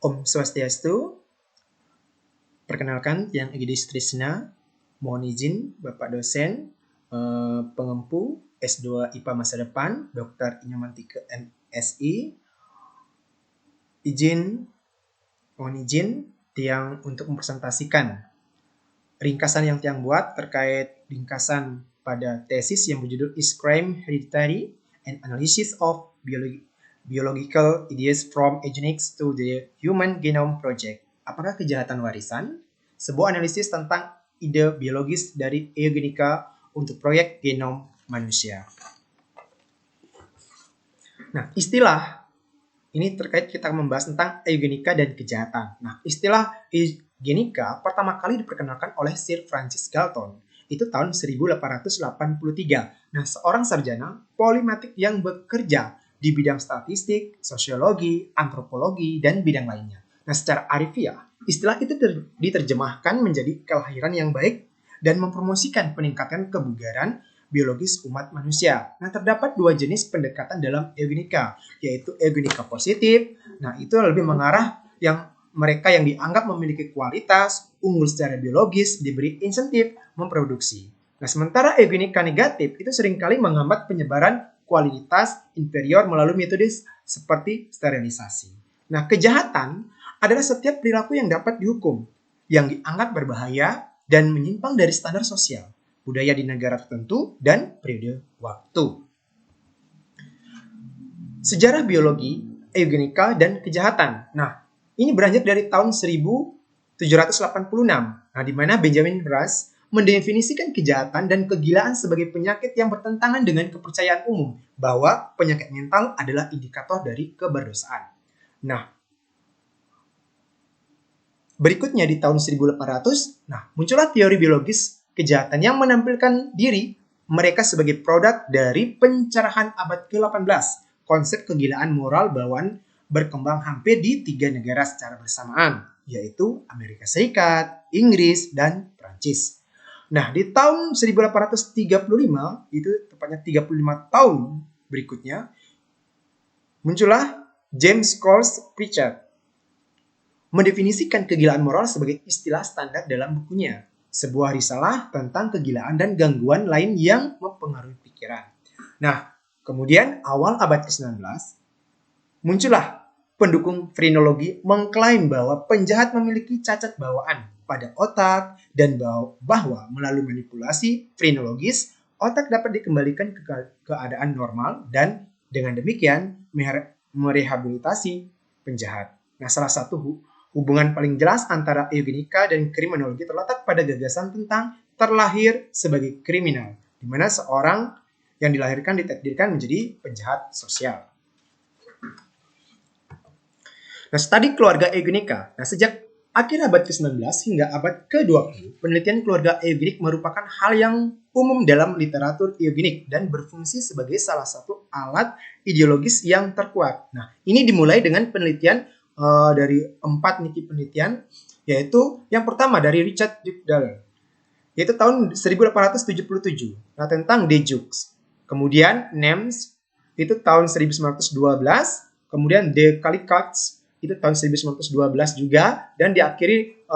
Om Swastiastu. Perkenalkan, yang Egidi Trisna. Mohon izin Bapak dosen, pengempu S2 IPA Masa Depan, Dr. Inyomantika MSI. Mohon izin Tiang untuk mempresentasikan ringkasan yang Tiang buat terkait ringkasan pada tesis yang berjudul Is Crime Hereditary? An Analysis of Biological Ideas from Eugenics to the Human Genome Project. Apakah kejahatan warisan? Sebuah analisis tentang ide biologis dari eugenika untuk proyek genom manusia. Nah, istilah ini terkait kita membahas tentang eugenika dan kejahatan. Nah, istilah eugenika pertama kali diperkenalkan oleh Sir Francis Galton. Itu tahun 1883. Nah, seorang sarjana polimatik yang bekerja di bidang statistik, sosiologi, antropologi, dan bidang lainnya. Nah, secara harfiah, istilah itu diterjemahkan menjadi kelahiran yang baik dan mempromosikan peningkatan kebugaran biologis umat manusia. Nah, terdapat dua jenis pendekatan dalam eugenika, yaitu eugenika positif. Nah, itu lebih mengarah yang mereka yang dianggap memiliki kualitas, unggul secara biologis, diberi insentif memproduksi. Nah, sementara eugenika negatif itu seringkali menghambat penyebaran kualitas inferior melalui metode seperti sterilisasi. Nah, kejahatan adalah setiap perilaku yang dapat dihukum, yang dianggap berbahaya dan menyimpang dari standar sosial, budaya di negara tertentu, dan periode waktu. Sejarah biologi, eugenika, dan kejahatan. Nah, ini beranjak dari tahun 1786, di mana Benjamin Rush mendefinisikan kejahatan dan kegilaan sebagai penyakit yang bertentangan dengan kepercayaan umum bahwa penyakit mental adalah indikator dari keberdosaan. Nah, berikutnya di tahun 1800, muncullah teori biologis kejahatan yang menampilkan diri mereka sebagai produk dari pencerahan abad ke-18. Konsep kegilaan moral bawaan berkembang hampir di 3 negara secara bersamaan, yaitu Amerika Serikat, Inggris, dan Prancis. Nah, di tahun 1835, itu tepatnya 35 tahun berikutnya, muncullah James Coles Pritchard mendefinisikan kegilaan moral sebagai istilah standar dalam bukunya, sebuah risalah tentang kegilaan dan gangguan lain yang mempengaruhi pikiran. Nah, kemudian awal abad ke-19, muncullah pendukung frenologi mengklaim bahwa penjahat memiliki cacat bawaan pada otak dan bahwa melalui manipulasi frenologis, otak dapat dikembalikan ke keadaan normal dan dengan demikian merehabilitasi penjahat. Nah, salah satu hubungan paling jelas antara eugenika dan kriminologi terletak pada gagasan tentang terlahir sebagai kriminal, di mana seorang yang dilahirkan ditakdirkan menjadi penjahat sosial. Nah, studi keluarga eugenika. Nah, sejak akhir abad ke-19 hingga abad ke-20, penelitian keluarga eugenik merupakan hal yang umum dalam literatur eugenik dan berfungsi sebagai salah satu alat ideologis yang terkuat. Nah, ini dimulai dengan penelitian dari 4 niki penelitian, yaitu yang pertama dari Richard Dugdale, yaitu tahun 1877, tentang De Jux. Kemudian Nems itu tahun 1912, kemudian De Calicats itu tahun 1912 juga, dan diakhiri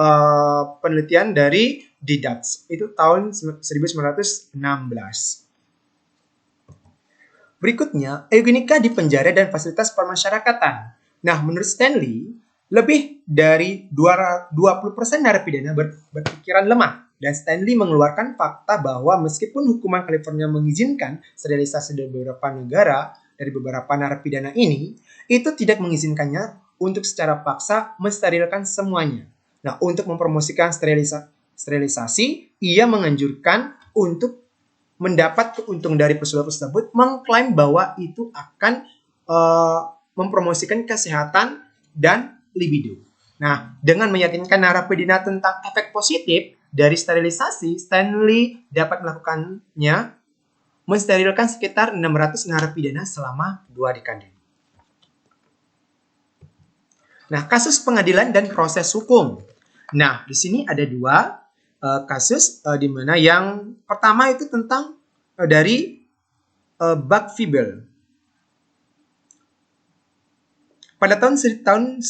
penelitian dari Didats itu tahun 1916. Berikutnya, eugenika di penjara dan fasilitas permasyarakatan. Nah, menurut Stanley, lebih dari 20% narapidana berpikiran lemah. Dan Stanley mengeluarkan fakta bahwa meskipun hukuman California mengizinkan sterilisasi dari beberapa negara dari beberapa narapidana ini, itu tidak mengizinkannya untuk secara paksa mensterilkan semuanya. Nah, untuk mempromosikan sterilisasi, ia menganjurkan untuk mendapat keuntungan dari peristiwa tersebut, mengklaim bahwa itu akan mempromosikan kesehatan dan libido. Nah, dengan meyakinkan narapidana tentang efek positif dari sterilisasi, Stanley dapat melakukannya mensterilkan sekitar 600 narapidana selama 2 dekade. Nah, kasus pengadilan dan proses hukum. Nah, di sini ada 2 kasus di mana yang pertama itu tentang dari Buck Fibel. Pada tahun 1927,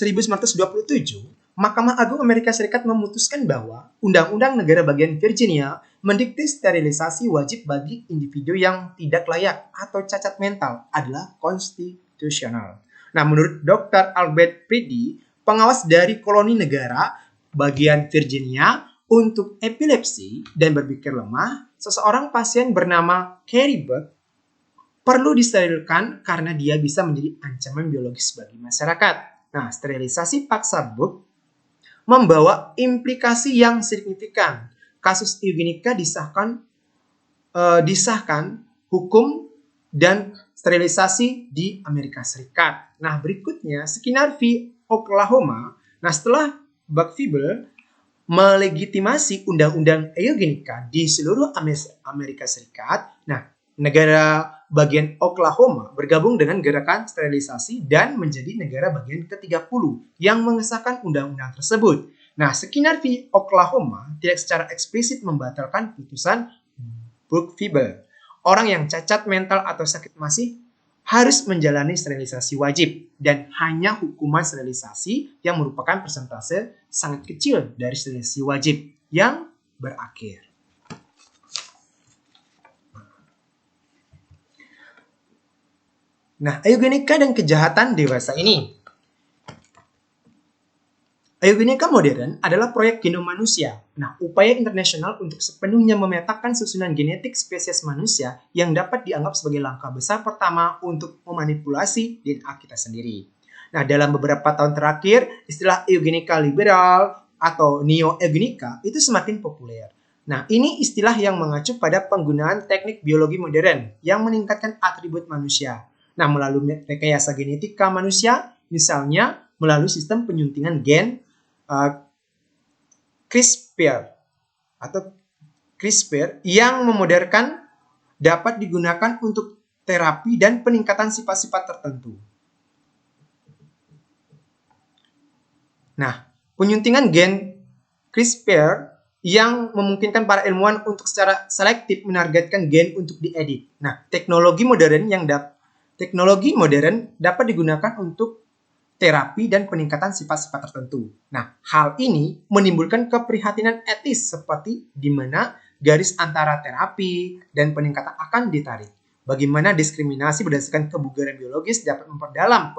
Mahkamah Agung Amerika Serikat memutuskan bahwa Undang-Undang Negara Bagian Virginia mendikte sterilisasi wajib bagi individu yang tidak layak atau cacat mental adalah konstitusional. Nah, menurut Dr. Albert Priddy, pengawas dari koloni negara bagian Virginia untuk epilepsi dan berpikir lemah, seseorang pasien bernama Carrie Buck perlu disterilkan karena dia bisa menjadi ancaman biologis bagi masyarakat. Nah, sterilisasi paksa Buck membawa implikasi yang signifikan. Kasus eugenika disahkan hukum dan sterilisasi di Amerika Serikat. Nah, berikutnya Skinner v. Oklahoma. Nah, setelah Buck-Feeble melegitimasi undang-undang eugenika di seluruh Amerika Serikat, nah, negara bagian Oklahoma bergabung dengan gerakan sterilisasi dan menjadi negara bagian ke-30 yang mengesahkan undang-undang tersebut. Nah, Skinner v. Oklahoma tidak secara eksplisit membatalkan putusan Buck-Feeble. Orang yang cacat mental atau sakit masih harus menjalani sterilisasi wajib dan hanya hukuman sterilisasi yang merupakan persentase sangat kecil dari sterilisasi wajib yang berakhir. Nah, eugenika dan kejahatan dewasa ini. Eugenika modern adalah proyek genom manusia. Nah, upaya internasional untuk sepenuhnya memetakan susunan genetik spesies manusia yang dapat dianggap sebagai langkah besar pertama untuk memanipulasi DNA kita sendiri. Nah, dalam beberapa tahun terakhir, istilah eugenika liberal atau neo-eugenika itu semakin populer. Nah, ini istilah yang mengacu pada penggunaan teknik biologi modern yang meningkatkan atribut manusia. Nah, melalui rekayasa genetika manusia, misalnya melalui sistem penyuntingan gen CRISPR yang memudahkan dapat digunakan untuk terapi dan peningkatan sifat-sifat tertentu. Nah, penyuntingan gen CRISPR yang memungkinkan para ilmuwan untuk secara selektif menargetkan gen untuk diedit. Nah, teknologi modern dapat digunakan untuk terapi dan peningkatan sifat-sifat tertentu. Nah, hal ini menimbulkan keprihatinan etis seperti di mana garis antara terapi dan peningkatan akan ditarik. Bagaimana diskriminasi berdasarkan kebugaran biologis dapat memperdalam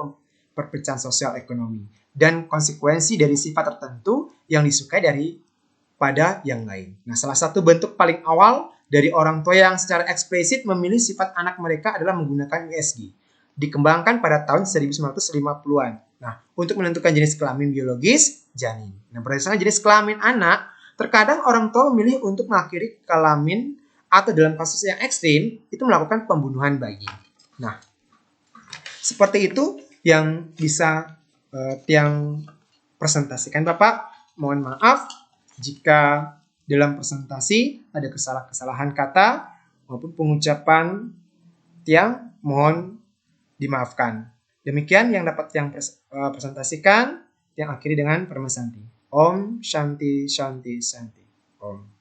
perpecahan sosial ekonomi dan konsekuensi dari sifat tertentu yang disukai daripada yang lain. Nah, salah satu bentuk paling awal dari orang tua yang secara eksplisit memilih sifat anak mereka adalah menggunakan USG. Dikembangkan pada tahun 1950-an. Nah, untuk menentukan jenis kelamin biologis, janin. Nah, berdasarkan jenis kelamin anak, terkadang orang tua memilih untuk mengakhiri kelamin atau dalam kasus yang ekstrim, itu melakukan pembunuhan bayi. Nah, seperti itu yang bisa Tiang presentasikan, Bapak. Mohon maaf jika dalam presentasi ada kesalahan kata maupun pengucapan Tiang, mohon dimaafkan. Demikian yang dapat Tiang presentasikan. Tiang akhiri dengan Parma Santi. Om Shanti Shanti Shanti. Om.